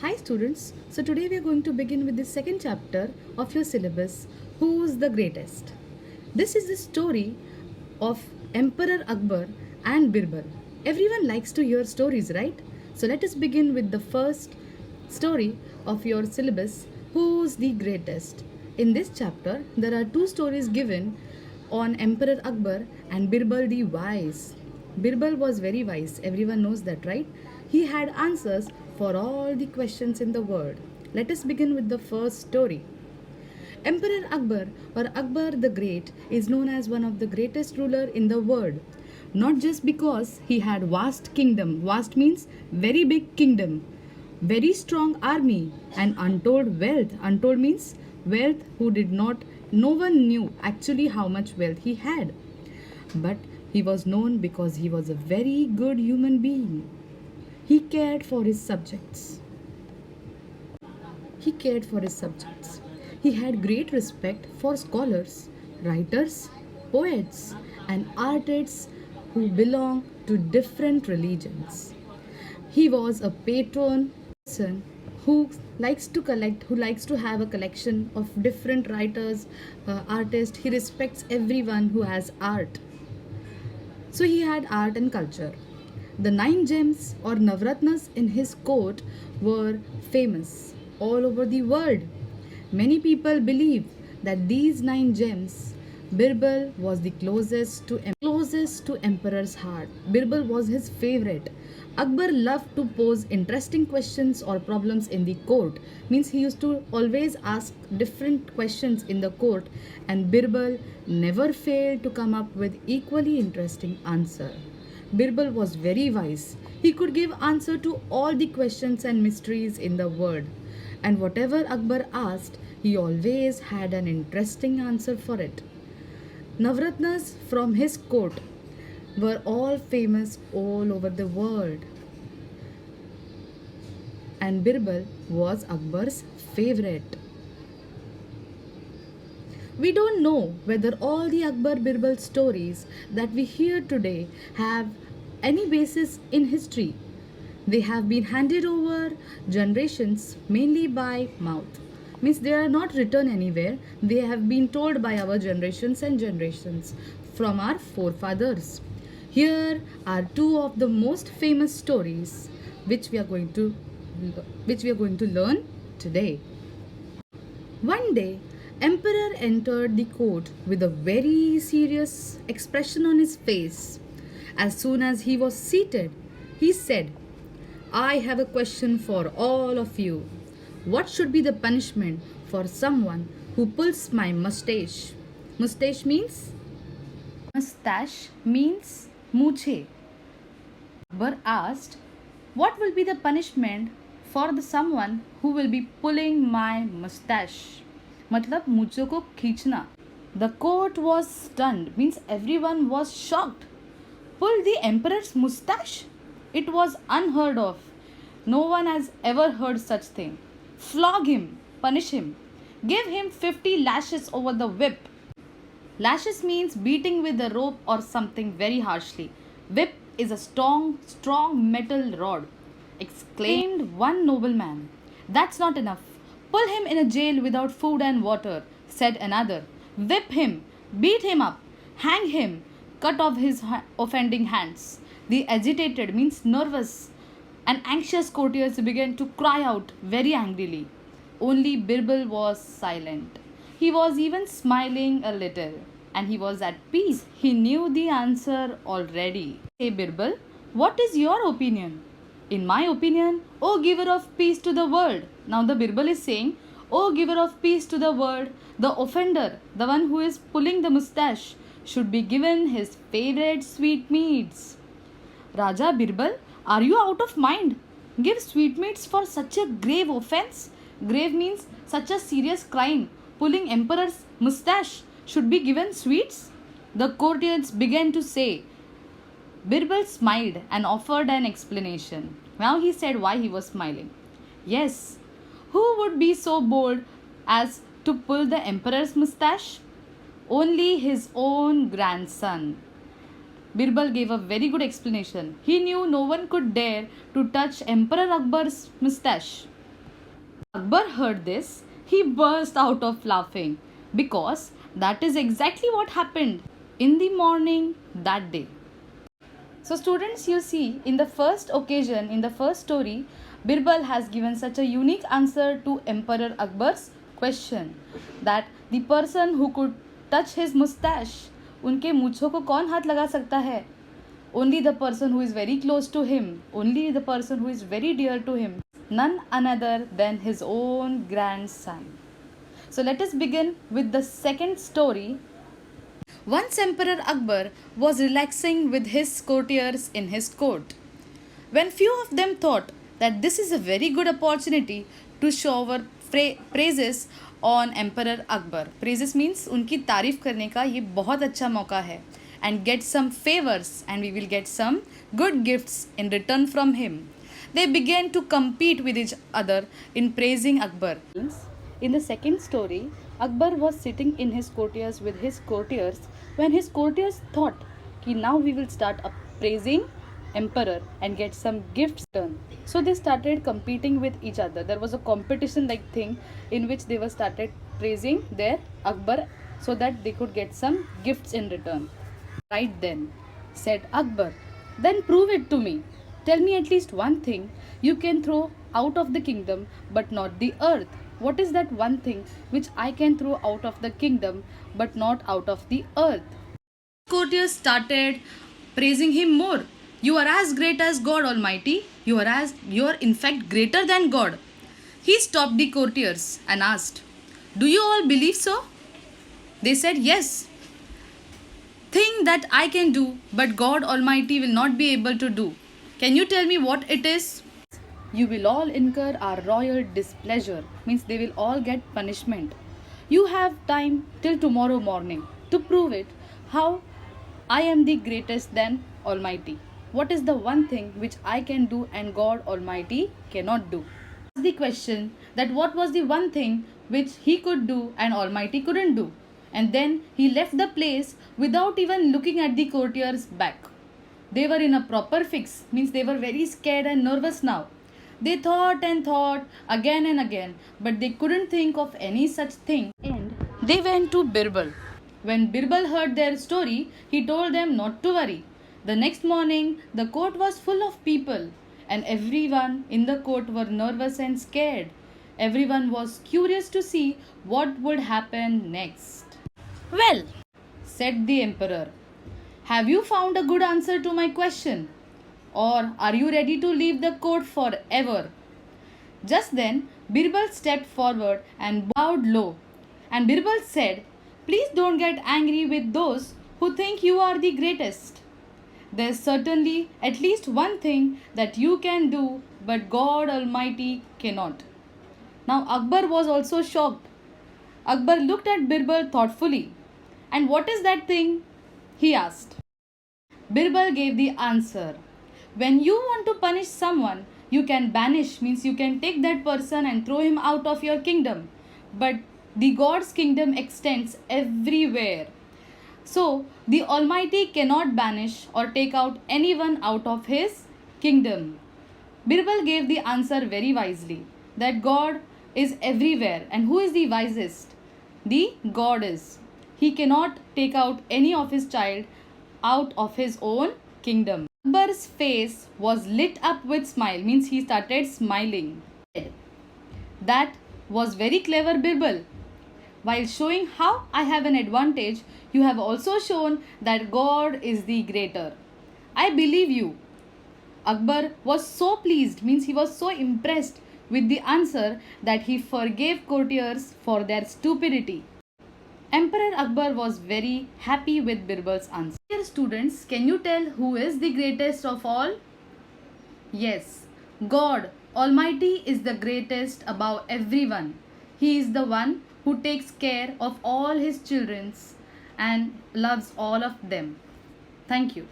Hi students, so today we are going to begin with the second chapter of your syllabus, Who's the Greatest? This is the story of Emperor Akbar and Birbal. Everyone likes to hear stories, right? So let us begin with the first story of your syllabus, Who's the Greatest? In this chapter, there are two stories given on Emperor Akbar and Birbal the Wise. Birbal was very wise, everyone knows that, right? He had answers for all the questions in the world. Let us begin with the first story. Emperor Akbar or Akbar the Great is known as one of the greatest ruler in the world. Not just because he had vast kingdom, vast means very big kingdom, very strong army and untold wealth. Untold means wealth who did not no one knew actually how much wealth he had. But he was known because he was a very good human being. He cared for his subjects. He cared for his subjects. He had great respect for scholars, writers, poets, and artists who belong to different religions. He was a patron person who who likes to have a collection of different writers, artists. He respects everyone who has art. So he had art and culture. The nine gems or Navratnas in his court were famous all over the world. Many people believe that these nine gems, Birbal was the closest to Emperor's heart. Birbal was his favorite. Akbar loved to pose interesting questions or problems in the court. Means he used to always ask different questions in the court, and Birbal never failed to come up with equally interesting answer. Birbal was very wise. He could give answer to all the questions and mysteries in the world. And whatever Akbar asked, he always had an interesting answer for it. Navratnas from his court were all famous all over the world. And Birbal was Akbar's favorite. We don't know whether all the Akbar Birbal stories that we hear today have any basis in history. They have been handed over generations mainly by mouth. Means they are not written anywhere. They have been told by our generations and generations from our forefathers. Here are two of the most famous stories which we are going to learn today. One day, Emperor entered the court with a very serious expression on his face. As soon as he was seated, he said, I have a question for all of you. What should be the punishment for someone who pulls my mustache? Mustache means? Mustache means मूछे. Akbar asked, what will be the punishment for the someone who will be pulling my mustache? मतलब मूछों को खींचना. The court was stunned, means everyone was shocked. Pull the emperor's mustache? It was unheard of. No one has ever heard such thing. Flog him, punish him. Give him 50 lashes over the whip. Lashes means beating with a rope or something very harshly. Whip is a strong metal rod, exclaimed one nobleman. That's not enough. Pull him in a jail without food and water, said another. Whip him, beat him up, hang him, cut off his offending hands. The agitated means nervous and anxious courtiers began to cry out very angrily. Only Birbal was silent. He was even smiling a little, and he was at peace. He knew the answer already. Hey Birbal, what is your opinion? In my opinion, O giver of peace to the world. Now the Birbal is saying, O giver of peace to the world, the offender, the one who is pulling the mustache, should be given his favorite sweetmeats. Raja Birbal, are you out of mind? Give sweetmeats for such a grave offense? Grave means such a serious crime. Pulling emperor's mustache should be given sweets? The courtiers began to say. Birbal smiled and offered an explanation. Now he said why he was smiling. Yes, who would be so bold as to pull the emperor's mustache? Only his own grandson. Birbal gave a very good explanation. He knew no one could dare to touch Emperor Akbar's mustache. Akbar heard this, he burst out of laughing because that is exactly what happened in the morning that day. So, students, you see, in the first occasion, in the first story, Birbal has given such a unique answer to Emperor Akbar's question that the person who could touch his mustache, उनके मूछों को कौन हाथ लगा सकता है? Only the person who is very close to him, only the person who is very dear to him, none another than his own grandson. So let us begin with the second story. Once Emperor Akbar was relaxing with his courtiers in his court, when few of them thought that this is a very good opportunity to shower praises on Emperor Akbar. Praises means उनकी तारीफ करने का ये बहुत अच्छा मौका है, and get some favors, and we will get some good gifts in return from him. They began to compete with each other in praising Akbar. In the second story, Akbar was sitting in his courtiers with his courtiers when his courtiers thought कि now we will start praising emperor and get some gifts done. So they started competing with each other. There was a competition like thing in which they were started praising their Akbar so that they could get some gifts in return. Right then, said Akbar, then prove it to me. Tell me at least one thing you can throw out of the kingdom but not the earth. What is that one thing which I can throw out of the kingdom but not out of the earth? Courtiers started praising him more. You are as great as God Almighty. You are in fact greater than God. He stopped the courtiers and asked, do you all believe so? They said yes. Thing that I can do, but God Almighty will not be able to do. Can you tell me what it is? You will all incur our royal displeasure. Means they will all get punishment. You have time till tomorrow morning to prove it how I am the greatest than Almighty. What is the one thing which I can do and God Almighty cannot do? The question that what was the one thing which he could do and Almighty couldn't do. And then he left the place without even looking at the courtiers back. They were in a proper fix, means they were very scared and nervous now. They thought and thought again and again, but they couldn't think of any such thing. And they went to Birbal. When Birbal heard their story, he told them not to worry. The next morning, the court was full of people, and everyone in the court were nervous and scared. Everyone was curious to see what would happen next. Well, said the emperor, have you found a good answer to my question? Or are you ready to leave the court forever? Just then, Birbal stepped forward and bowed low. And Birbal said, please don't get angry with those who think you are the greatest. There's certainly at least one thing that you can do, but God Almighty cannot. Now Akbar was also shocked. Akbar looked at Birbal thoughtfully. And what is that thing? He asked. Birbal gave the answer. When you want to punish someone, you can banish, means you can take that person and throw him out of your kingdom. But the God's kingdom extends everywhere. So, the Almighty cannot banish or take out anyone out of his kingdom. Birbal gave the answer very wisely, that God is everywhere. And who is the wisest? The God is. He cannot take out any of his child out of his own kingdom. Akbar's face was lit up with smile, means he started smiling. That was very clever, Birbal. While showing how I have an advantage, you have also shown that God is the greater. I believe you. Akbar was so pleased, means he was so impressed with the answer that he forgave courtiers for their stupidity. Emperor Akbar was very happy with Birbal's answer. Dear students, can you tell who is the greatest of all? Yes, God Almighty is the greatest above everyone. He is the one who takes care of all his children and loves all of them. Thank you.